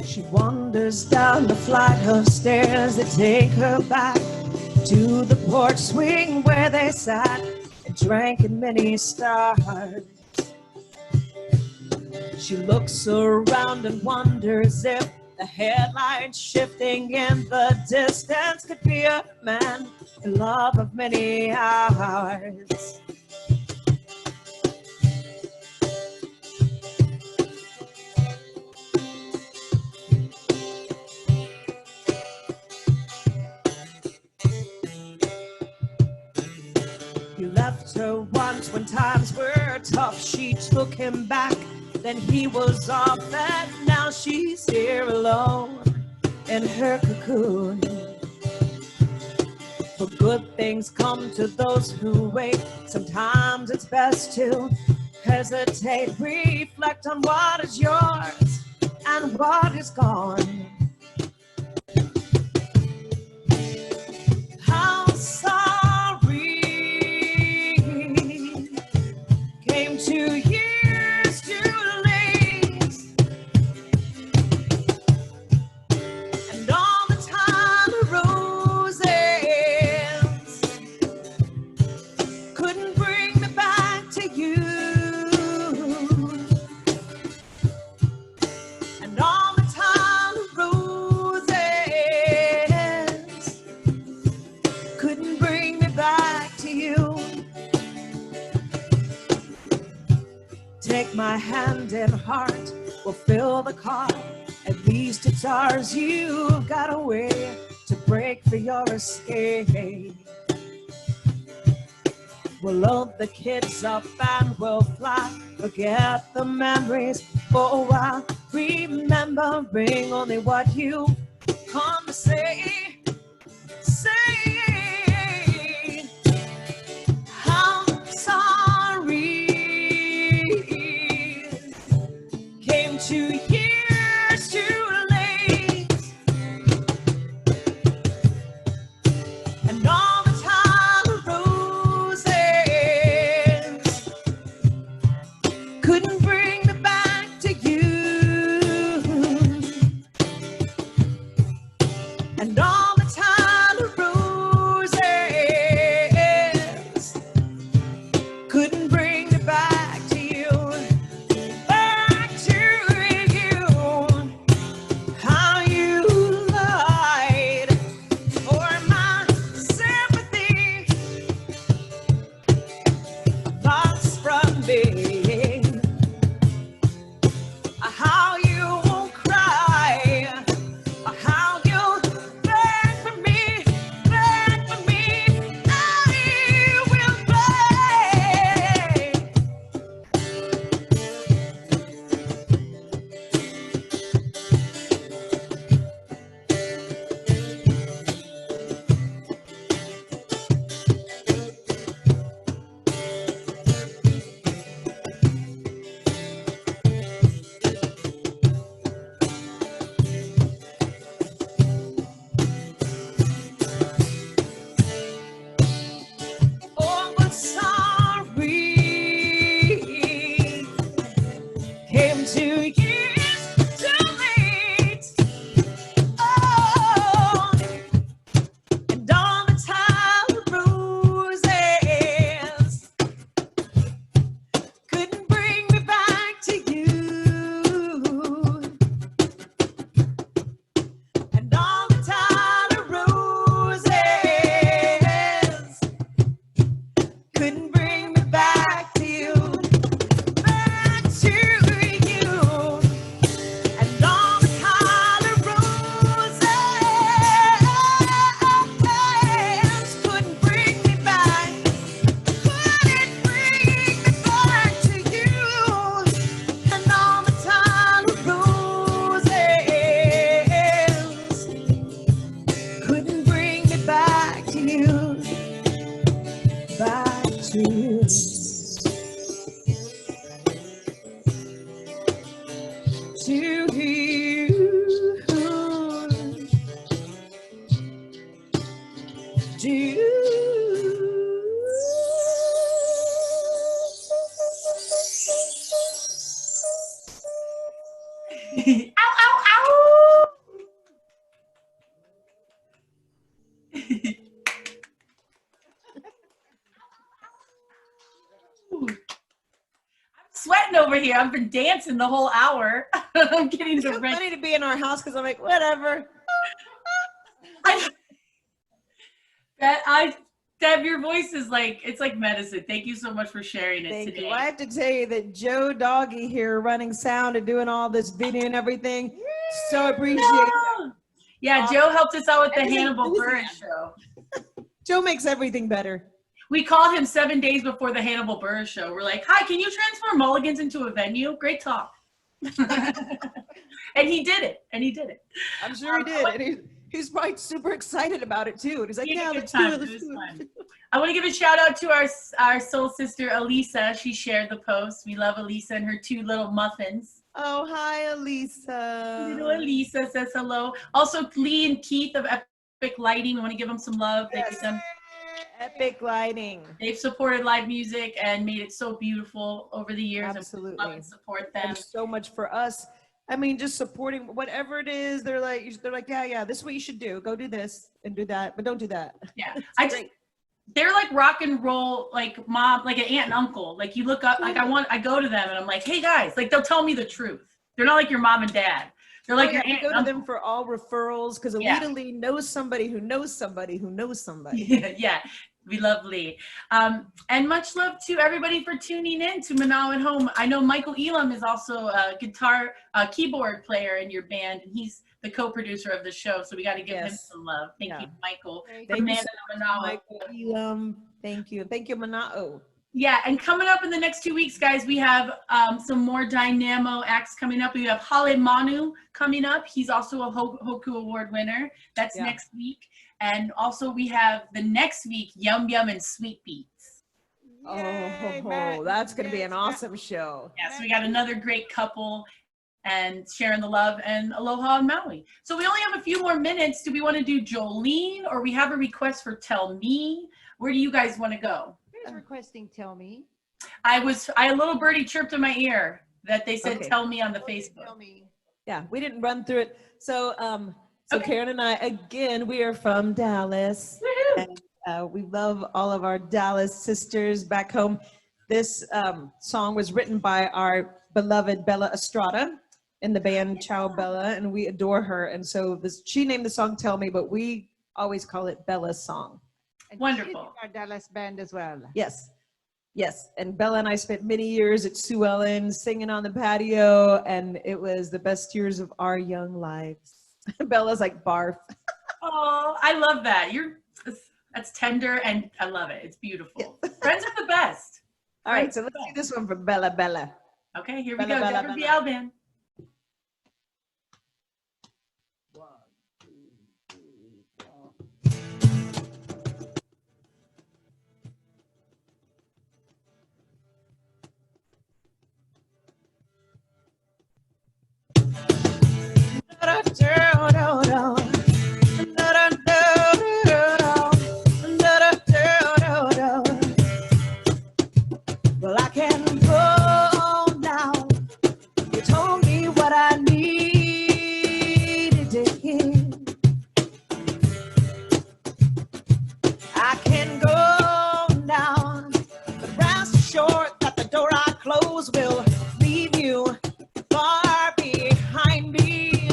She wanders down the flight of stairs that take her back to the porch swing where they sat and drank in many stars. She looks around and wonders if the headlights shifting in the distance could be a man in love of many hours. He left her once when times were tough. She took him back, then he was off, and now she's here alone in her cocoon. For good things come to those who wait. Sometimes it's best to hesitate, reflect on what is yours and what is gone. How sorry came 2 years too late, and all the time roses couldn't bring me back to you, and all the time roses couldn't bring me back to you. Take my hand and heart, we'll fill the car. At least it's ours. You've got a way to break for your escape. We'll load the kids up and we'll fly. Forget the memories for a while, remembering only what you come to say. How sorry came 2 years too late, and all the time roses couldn't bring me back to you, and all over here. I've been dancing the whole hour. I'm getting It's the so rent. funny to be in our house because I'm like, whatever. Deb, your voice is like, it's like medicine. Thank you so much for sharing it Thank today. you. Well, I have to tell you that Joe Doggy here running sound and doing all this video and everything. So appreciate it. Yeah, Joe helped us out with the And his Hannibal Buress enthusiasm. show. Joe makes everything better. We called him 7 days before the Hannibal Buress show. We're like, hi, can you transform Mulligans into a venue? Great talk. And he did it. I'm sure he did. And he's probably super excited about it too. And he's like, He had yeah, a good let's do time. it. It Let's was do fun. it. I want to give a shout out to our soul sister, Elisa. She shared the post. We love Elisa and her 2 little muffins. Oh, hi, Elisa. Little Elisa says hello. Also, Lee and Keith of Epic Lighting. I want to give them some love. Yes. Epic lighting. They've supported live music and made it so beautiful over the years. Absolutely. And we love and support them. And so much for us. I mean, just supporting whatever it is. They're like, yeah, this is what you should do. Go do this and do that, but don't do that. Yeah, It's great. they're like rock and roll, like mom, like an aunt and uncle. Like you look up, like I go to them and I'm like, hey guys, like they'll tell me the truth. They're not like your mom and dad. They're like your We aunt go and to uncle. them for all referrals because Yeah. Alita Lee knows somebody who knows somebody who knows somebody. Yeah, we love Lee. And much love to everybody for tuning in to Manao at Home. I know Michael Elam is also a keyboard player in your band, and he's the co-producer of the show, so we got to give him Yes. some love. Thank Yeah. you, Michael. Thank The you man so of Manao. Michael Elam, thank you. Thank you, Manao. Yeah, and coming up in the next 2 weeks, guys, we have some more Dynamo acts coming up. We have Hale Manu coming up. He's also a Hoku Award winner. That's Yeah. next week. And also we have the next week, Yum Yum and Sweet Beats. Oh, that's going to be an awesome show. Yeah, so we got another great couple and sharing the love and aloha on Maui. So we only have a few more minutes. Do we want to do Jolene, or we have a request for Tell Me? Where do you guys want to go? Who's requesting Tell Me? A little birdie chirped in my ear that they said, Okay. Tell Me on the Okay, Facebook. Tell Me. Yeah, we didn't run through it. So, Okay. Caron and I, again, we are from Dallas. Woohoo! And we love all of our Dallas sisters back home. This song was written by our beloved Bella Estrada in the band Ciao Bella, and we adore her. And so she named the song Tell Me, but we always call it Bella's song. And Wonderful. she's in our Dallas band as well. Yes. Yes. And Bella and I spent many years at Sue Ellen singing on the patio, and it was the best years of our young lives. Bella's like, barf. Oh, I love that. That's tender, and I love it. It's beautiful. Friends are the best. All right, so let's do this one for Bella Bella. Okay, here we Bella, go. Bella, Deborah Bella. Vial band. Well, I can go now. You told me what I needed to hear. I can go now, but rest assured that the door I close will leave you far behind me.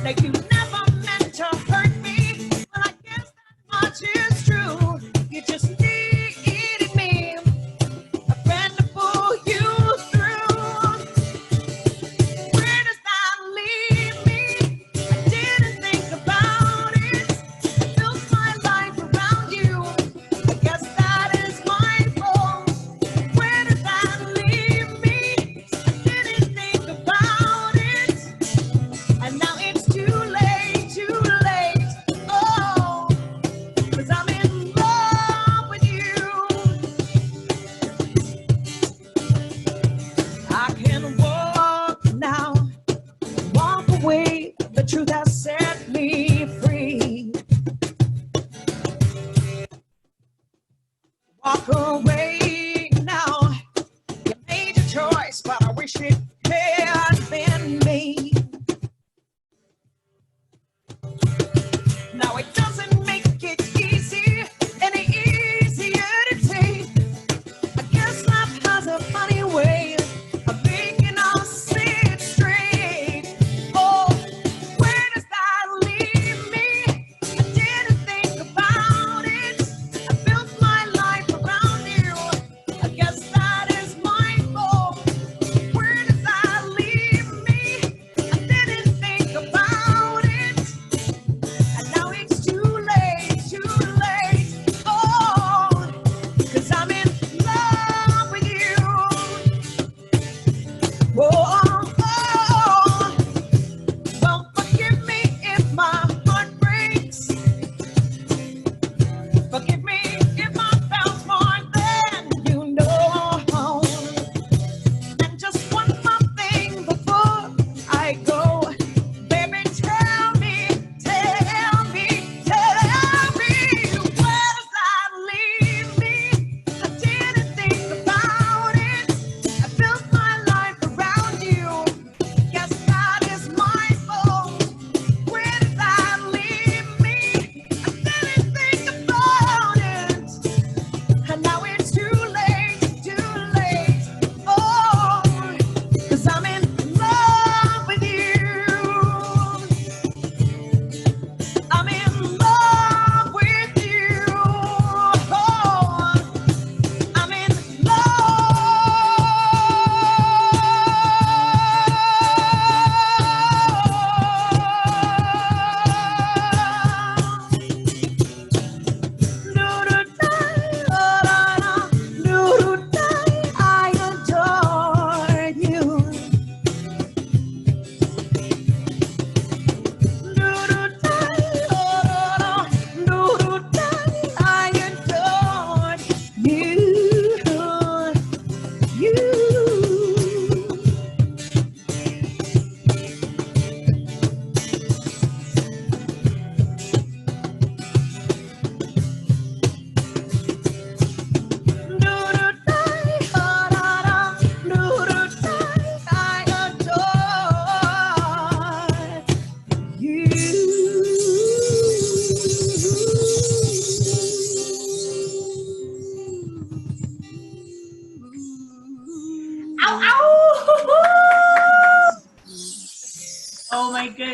Now you never meant to hurt me, but I guess that much is true. You just needed me, a friend to pull you through. Where does that leave me? I didn't think about it. I built my life around you. I guess that is my fault. Where does that leave me? I didn't think about it. And now it's too late, too late. Oh, 'cause I'm in love with you. I can walk now, walk away. The truth has set me free. Walk away now. You made your choice, but I wish it had been me. Now it doesn't make it easy, any easier to take. I guess life has a funny way of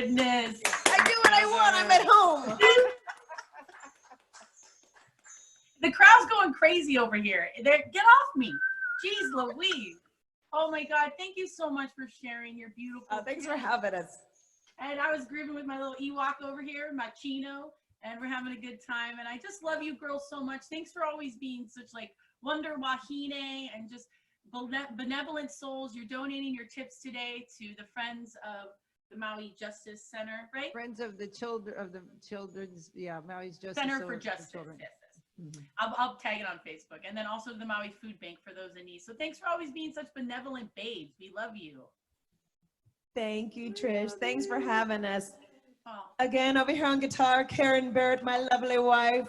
goodness. I do what I want. I'm at home. The crowd's going crazy over here. Get off me. Jeez Louise. Oh my God. Thank you so much for sharing your beautiful. Thanks for having us. And I was grooving with my little Ewok over here, my Chino, and we're having a good time. And I just love you girls so much. Thanks for always being such like wonder wahine and just benevolent souls. You're donating your tips today to the Friends of the Maui Justice Center, right? Friends of the children's, yeah, Maui's Justice Center for Justice. Children. Yes. I'll tag it on Facebook, and then also the Maui Food Bank for those in need. So thanks for always being such benevolent babes. We love you. Thank you, Trish. Thanks for having us. Oh. Again, over here on guitar, Caron, Barrett, my lovely wife.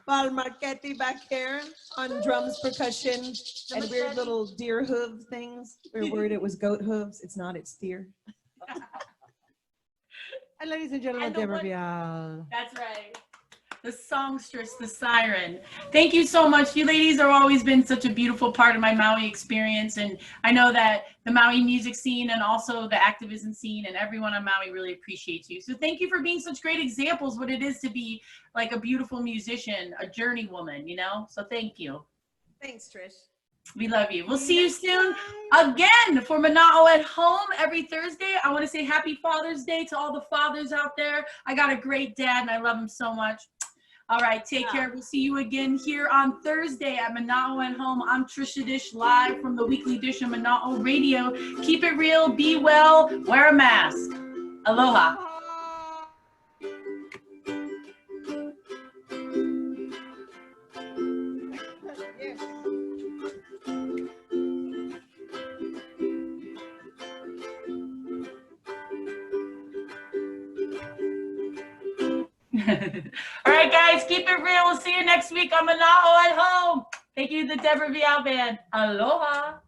Marchetti back here on drums, percussion, and weird little deer hoof things. We were worried it was goat hooves. It's not, it's deer. And ladies and gentlemen, Deborah Vial. That's right. The songstress, the siren. Thank you so much. You ladies have always been such a beautiful part of my Maui experience. And I know that the Maui music scene and also the activism scene and everyone on Maui really appreciates you. So thank you for being such great examples what it is to be like a beautiful musician, a journey woman, you know? So thank you. Thanks, Trish. We love you. We'll see you soon again for Mana'o at Home every Thursday. I want to say happy Father's Day to all the fathers out there. I got a great dad and I love him so much. All right, take care. We'll see you again here on Thursday at Mana'o at Home. I'm Trish da Dish, live from the Weekly Dish of Mana'o Radio. Keep it real, be well, wear a mask. Aloha. All right, guys, keep it real. We'll see you next week on Mana'o at Home. Thank you, the Deborah Vial Band. Aloha.